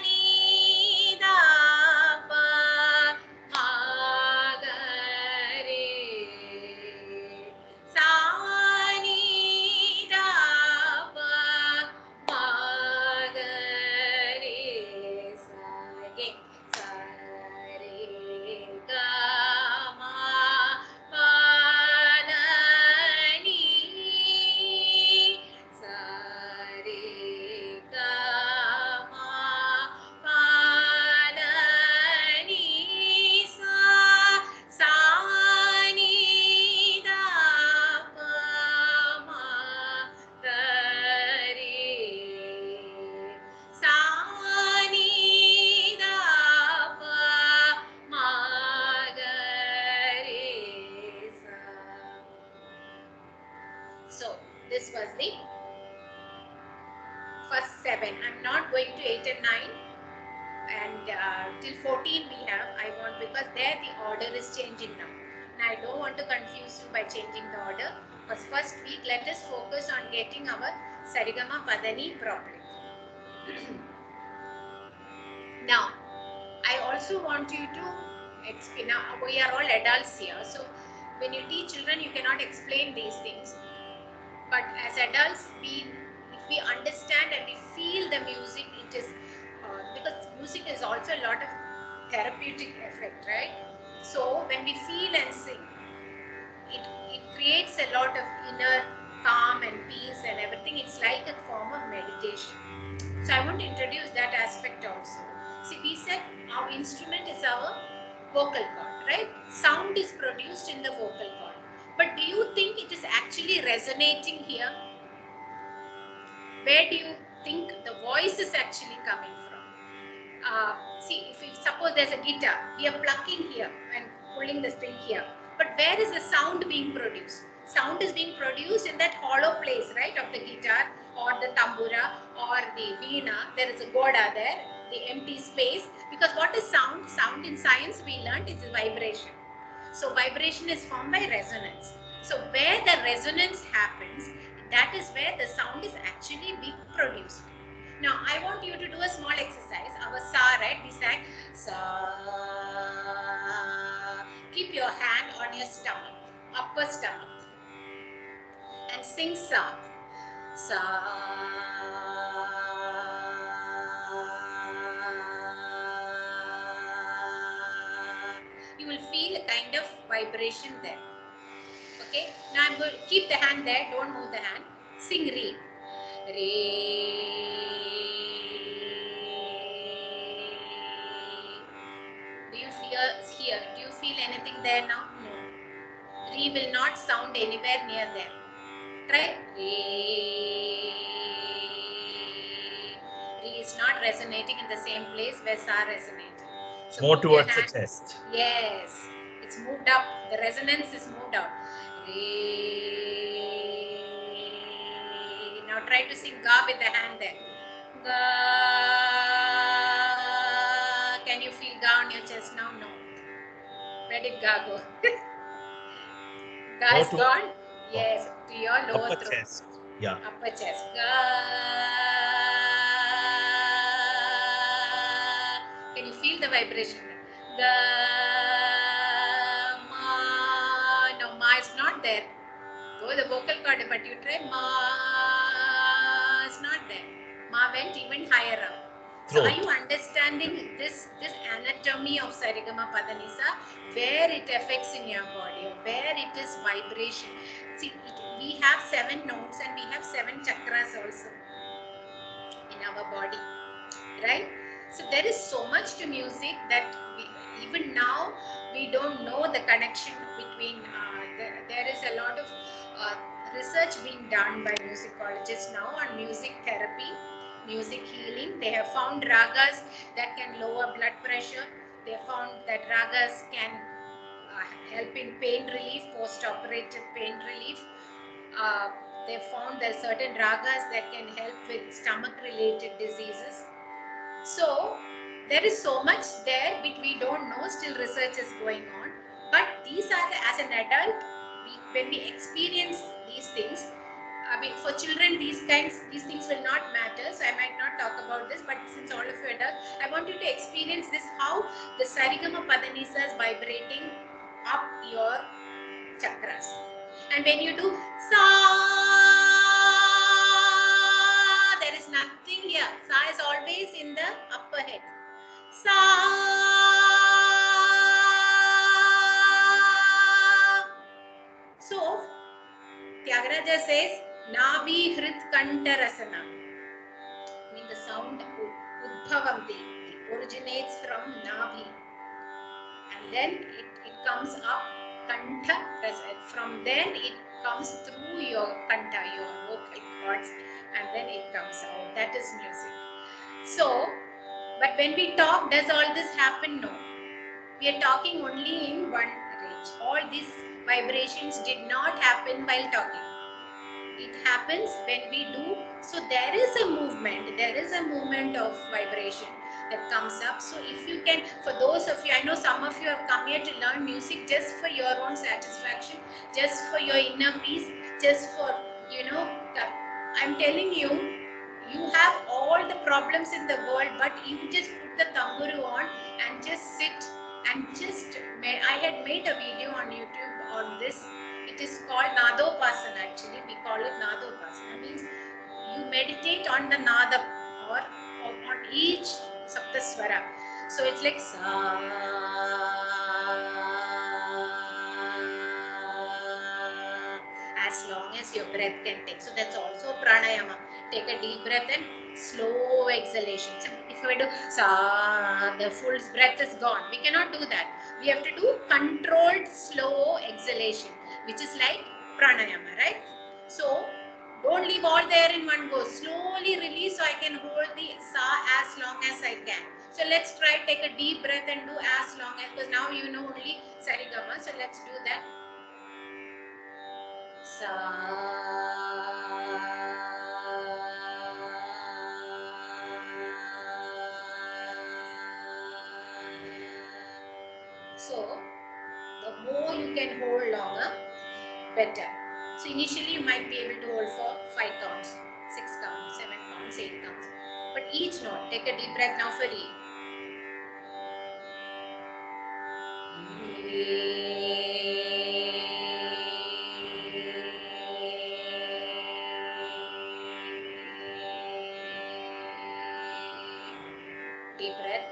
A: ni da pa ma ga re sa ni da pa ma ga re sa again sa re ga ma pa da ni sa re ga ma pa da ni sa ni da pa ma ga re sa ni da pa ma ga re sa. So this was the first 7. I'm not going to 8 and 9 and till 14 we have. I want, because there the order is changing now. And I don't want to confuse you by changing the order. Because first week let us focus on getting our Sarigama Padani properly. Now, I also want you to explain. Now, we are all adults here. So when you teach children, you cannot explain these things. But as adults, if we understand and we feel the music, it is because music is also a lot of therapeutic effect, right? So when we feel and sing, it creates a lot of inner calm and peace and everything. It's like a form of meditation. So I want to introduce that aspect also. See, we said our instrument is our vocal cord, right? Sound is produced in the vocal cord. But do you think it is actually resonating here? Where do you think the voice is actually coming from? See, if suppose there's a guitar, we are plucking here and pulling the string here. But where is the sound being produced? Sound is being produced in that hollow place, right, of the guitar or the tambura or the veena. There is a goda there, the empty space. Because what is sound? Sound in science we learned is vibration. So vibration is formed by resonance. So where the resonance happens, that is where the sound is actually being produced. Now I want you to do a small exercise. Our sa, right? We sang sa. Keep your hand on your stomach, upper stomach, and sing sa. Sa. You will feel a kind of vibration there. Okay. Now I'm going to keep the hand there. Don't move the hand. Sing re. Re. Do you here? Do you feel anything there now? No. Re will not sound anywhere near there. Try re. Re is not resonating in the same place where sa resonated. So
B: More
A: move your
B: towards the
A: hand.
B: chest.
A: Yes, it's moved up. The resonance is moved out. Re. Now try to sing ga with the hand there. Ga. Can you feel ga on your chest now? No. Where did ga go? Ga
B: More
A: is
B: towards
A: gone. Yes, to your lower
B: upper
A: throat.
B: chest. Yeah.
A: Upper chest. Ga. Can you feel the vibration? Ga. Ma. No, ma is not there. Though the vocal cord, but you try ma. It's not there. Ma went even higher up. So are you
B: Throat.
A: understanding this anatomy of Sarigama Padanisa, where it affects in your body, or where it is vibration? See, we have 7 notes and we have 7 chakras also in our body, right? So there is so much to music that even now we don't know the connection between. There is a lot of research being done by musicologists now on music therapy, music healing. They have found ragas that can lower blood pressure. They found that ragas can help in pain relief, post-operative pain relief. Uh, they found there are certain ragas that can help with stomach-related diseases. So there is so much there which we don't know. Still, research is going on. But these are as an adult, when we experience these things. I mean, for children, these things will not matter. So I might not talk about this. But since all of you are adults, I want you to experience this: how the Sarigama Padanisa is vibrating up your chakras. And when you do sa, there is nothing here. Sa is always in the upper head. Sa. So, Tyagaraja says, Navi Hrit Kanta Rasana. I mean, the sound Udbhavanti originates from Navi. And then it comes up Kanta. From then it comes through your Kanta, your vocal cords, and then it comes out. That is music. So, but when we talk, does all this happen? No. We are talking only in one range. All these vibrations did not happen while talking. It happens when we do. So there is a movement of vibration that comes up. So if you can, for those of you, I know some of you have come here to learn music just for your own satisfaction, just for your inner peace, just for, I'm telling you, you have all the problems in the world, but you just put the tamburu on and just sit and just, I had made a video on YouTube on this. It is called Nadopasana actually. We call it Nadopasana. Means you meditate on the Nada or on each Sapta swara. So it's like sa. As long as your breath can take. So that's also pranayama. Take a deep breath and slow exhalation. So if we do sa, the full breath is gone. We cannot do that. We have to do controlled slow exhalation, which is like pranayama, right? So don't leave all there in one go. Slowly release so I can hold the sa as long as I can. So let's try, take a deep breath and do as long as, because now you know only Sarigama. So let's do that. Sa. So the more you can hold longer, better. So initially you might be able to hold for 5 counts, 6 counts, 7 counts, 8 counts. But each note, take a deep breath now for E. Deep breath.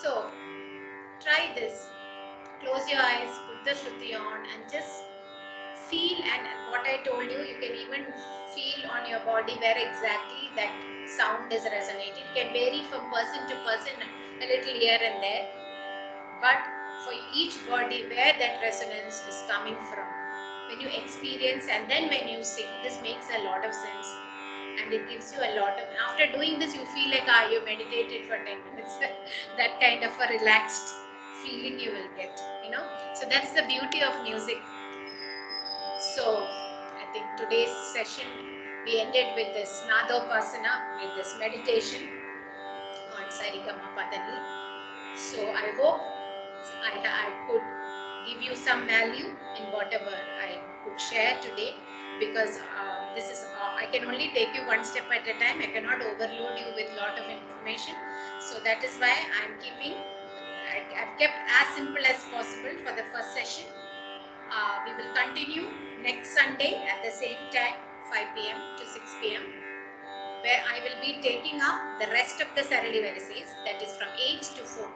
A: So try this. Close your eyes, put the shruti on, and just feel. And what I told you, you can even feel on your body where exactly that sound is resonating. It can vary from person to person, a little here and there, but for each body where that resonance is coming from, when you experience and then when you sing, this makes a lot of sense, and it gives you a lot of, after doing this you feel like you meditated for 10 minutes. That kind of a relaxed feeling you will get, so that's the beauty of music. So I think today's session we ended with this Nadopasana, with this meditation on Sarigama Padani. So I hope I could give you some value in whatever I could share today, because this is I can only take you one step at a time. I cannot overload you with lot of information. So that is why I've kept as simple as possible for the first session. We will continue next Sunday at the same time, 5 p.m. to 6 p.m. where I will be taking up the rest of the Sarali Verises, that is from 8 to 14,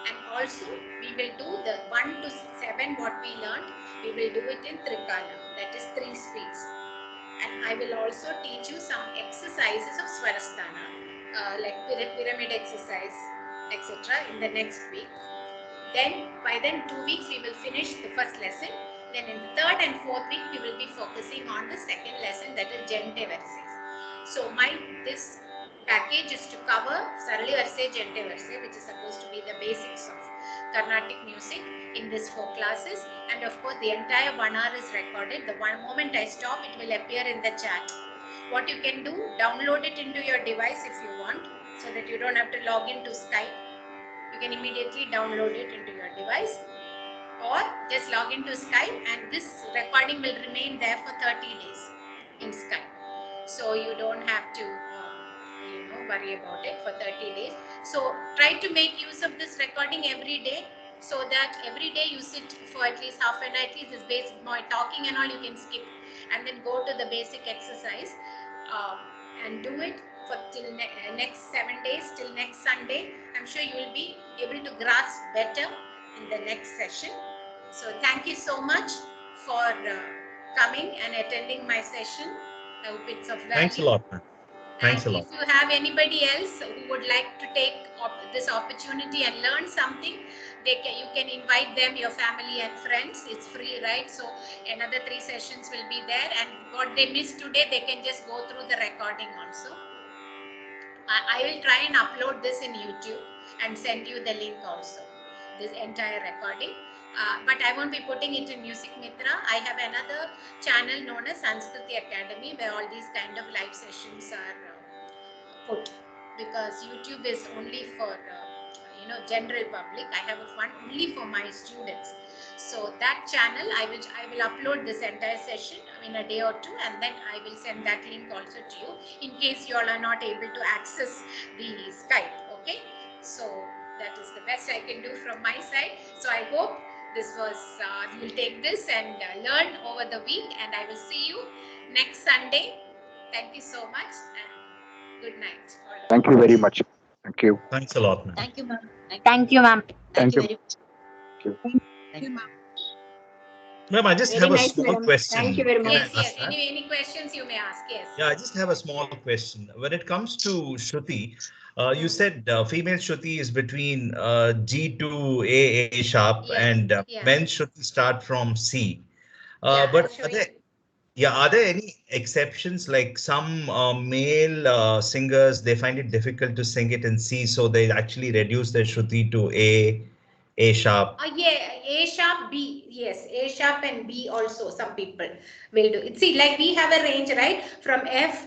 A: and also we will do the 1 to 7 what we learned, we will do it in Trikala, that is 3 speeds. And I will also teach you some exercises of Swarasthana, like pyramid exercise, etc. in the next week. Then by then 2 weeks we will finish the first lesson. Then in the third and fourth week we will be focusing on the second lesson, that is Gente Verses. So this package is to cover Sarali Verse, Gente Verse, which is supposed to be the basics of Carnatic music in these 4 classes. And of course the entire 1 hour is recorded. The one moment I stop, it will appear in the chat. What you can do, download it into your device if you want, so that you don't have to log into Skype. You can immediately download it into your device, or just log into Skype, and this recording will remain there for 30 days in Skype. So you don't have to worry about it for 30 days. So try to make use of this recording every day, so that every day you sit for at least half an hour, at least this basic talking and all you can skip, and then go to the basic exercise and do it for till next 7 days, till next Sunday. I'm sure you will be able to grasp better in the next session. So thank you so much for coming and attending my session. I hope it's of value.
B: Thanks a lot, man. Thanks a lot.
A: If you have anybody else who would like to take this opportunity and learn something, you can invite them, your family and friends. It's free, right? So another 3 sessions will be there, and what they missed today, they can just go through the recording also. I will try and upload this in YouTube and send you the link also, this entire recording. But I won't be putting it in Music Mitra. I have another channel known as Sanskriti Academy, where all these kind of live sessions are put, because YouTube is only for general public. I have one only for my students. So that channel, I will upload this entire session in a day or 2, and then I will send that link also to you in case you all are not able to access the Skype. Okay, so that is the best I can do from my side. So I hope this was you will take this and learn over the week, and I will see you next Sunday. Thank you so much, and good night.
C: Thank you very much. Thank you.
B: Thanks a lot, man.
D: Thank you, ma'am.
E: Thank you, ma'am.
C: Thank you.
D: Very much.
C: Thank you.
D: Ma'am.
B: Ma'am, I just
E: Very
B: have a
E: nice,
B: small
E: madam.
B: question.
E: Thank you very
B: Can
E: much.
B: I
A: Yes,
B: ask that?
A: Any questions you may ask? Yes.
B: Yeah, I just have a small question. When it comes to Shruti, you said female Shruti is between G to A sharp,
A: Yeah,
B: and
A: yeah.
B: men's Shruti start from C.
A: Yeah,
B: But
A: I'll show
B: are there any exceptions? Like some male singers, they find it difficult to sing it in C, so they actually reduce their Shruti to A. A sharp.
A: Yeah, A sharp, B. Yes, A sharp and B also some people will do. See, like we have a range, right? From F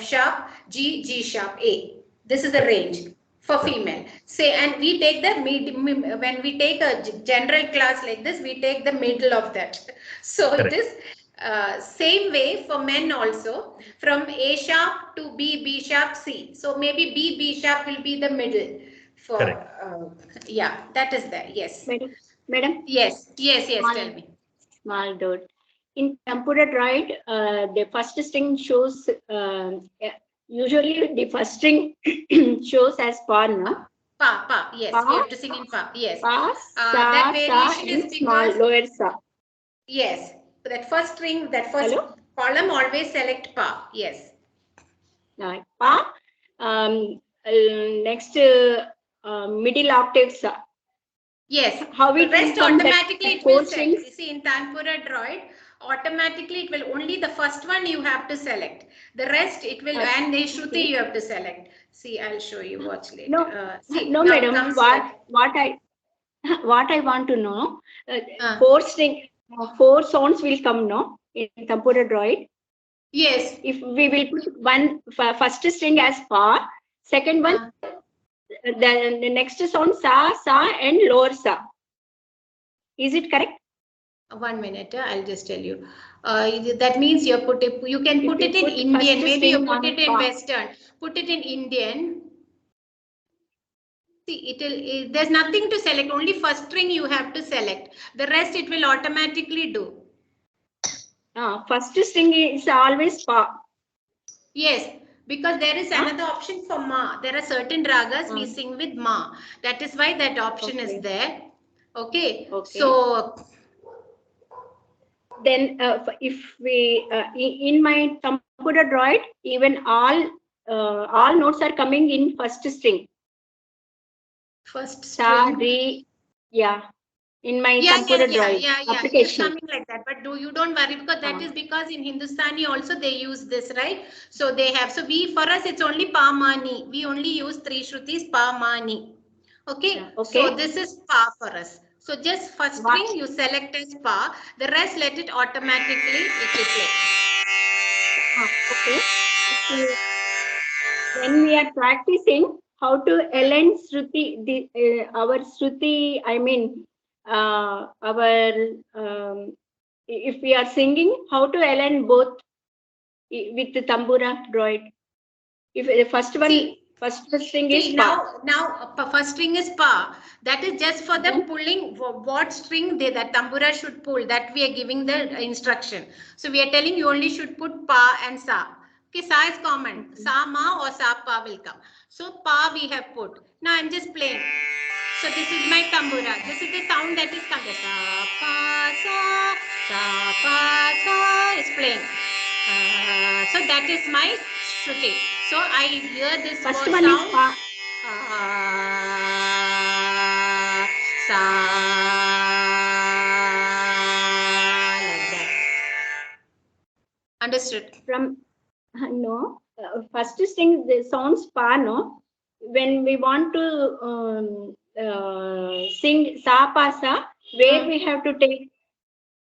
A: sharp, G, G sharp, A. This is the range for
B: Yeah.
A: female. Say, and we take the when we take a general class like this, we take the middle of that. So it
B: Correct.
A: is same way for men also, from A sharp to B, B sharp, C. So maybe B, B sharp will be the middle for
B: Correct.
A: yeah, that is there. Yes.
D: Madam,
A: Yes. Yes. Yes. Tell me.
D: small dot. In tempered right, the first string shows, usually the first string shows as pa, no?
A: Pa. Yes. We
D: Pa,
A: have to sing in pa. Yes.
D: pa,
A: That
D: sa,
A: variation is
D: and small
A: because
D: lower sa.
A: yes, that first string, that first
D: Hello?
A: column always select pa. Yes.
D: Pa, next middle octave sa.
A: Yes.
D: How
A: The
D: it will
A: rest
D: come that
A: automatically it will
D: four
A: set.
D: strings?
A: You see, in Tanpura Droid, automatically it will only the first one you have to select. The rest it will, and the Shruti
D: Okay.
A: you have to select. See, I'll show you. Watch later.
D: No,
A: See,
D: no,
A: now it
D: madam.
A: comes like.
D: What I want to know,
A: Uh,
D: four sounds will come, no, in computer droid.
A: yes.
D: If we will put one first string as pa, second one, the next sound sa, and lower sa. Is it correct?
A: 1 minute, I'll just tell you. That means you put it. You can
D: If
A: put
D: we
A: it in
D: put
A: Indian.
D: first
A: Maybe you
D: string
A: put
D: on
A: it in
D: pa.
A: Western. Put it in Indian. See, there's nothing to select. Only first string you have to select. The rest it will automatically do.
D: First string is always pa.
A: Yes, because there is another option for ma. There are certain ragas we sing with ma. That is why that option is there. Okay. So
D: then if we in my computer droid, even all notes are coming in first string.
A: first
D: Sa,
A: string.
D: re, yeah. In my computer droid application.
A: It is coming like that. But you don't worry, because that is because in Hindustani also they use this, right? So they have. So for us it's only pa mani. We only use 3 shrutis pa mani. Okay. So this is pa for us. So just first string you select as pa. The rest let it automatically it will play.
D: Okay. When we are practicing how to align Shruti, our Shruti, I mean, our, if we are singing, how to align both with the tambura droid. If the first one, first string is pa.
A: Now first string is pa. That is just for the pulling what string that tambura should pull. That we are giving the instruction. So we are telling you only should put pa and sa. Okay, sa is common. Sa ma or sa pa will come. So pa we have put. Now I'm just playing. So this is my tambura. This is the sound that is coming. Sa pa sa is playing. So that is my shruti. So I hear this
D: First
A: sound.
D: one is pa.
A: Sa, like that. Understood?
D: From no, first string the sounds pa, no. When we want to sing sa pa sa, where we have to take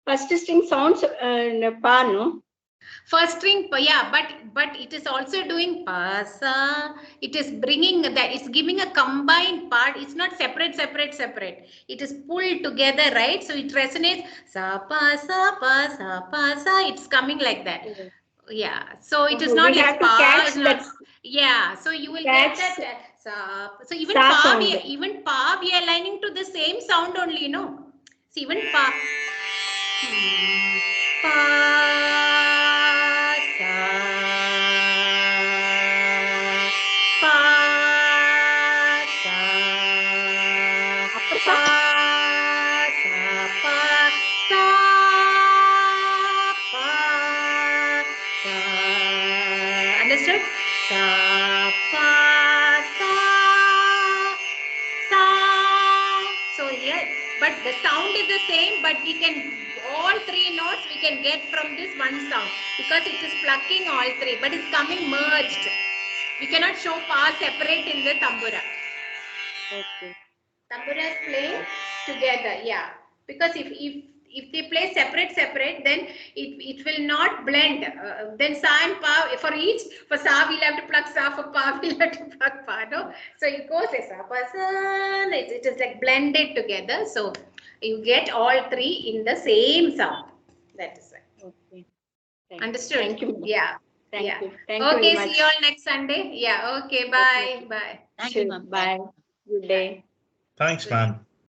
D: first string sounds pa, no.
A: First string, yeah, but it is also doing pasa. It is bringing that. It's giving a combined part. It's not separate. It is pulled together, right? So it resonates. Sa pa sa pa sa pa sa. It's coming like that. Yeah. So it is not like pa. It's not. Yeah. So you will get that. So even pa, even pa, we are aligning to the same sound only, you know. See, even pa. Understood? So here, but the sound is the same, but we can, all 3 notes we can get from this one sound, because it is plucking all 3, but it's coming merged. We cannot show pa separate in the tambura.
D: Okay.
A: Tamburas play together, yeah. Because if they play separate, then it will not blend. Then sa and pa, for sa we'll have to pluck sa, for pa we'll have to pluck pa, no? So it goes as Sapasa, it is like blended together. So you get all three in the same sound. That is it.
D: Okay.
A: Understood?
D: Thank you.
A: Yeah.
D: Thank
A: Yeah.
D: you. Thank you
A: Okay,
D: very much.
A: see you all next Sunday. Yeah, okay, bye. Bye.
E: Thank you,
D: Sure.
E: ma'am.
D: Bye. Good day.
B: Thanks, ma'am.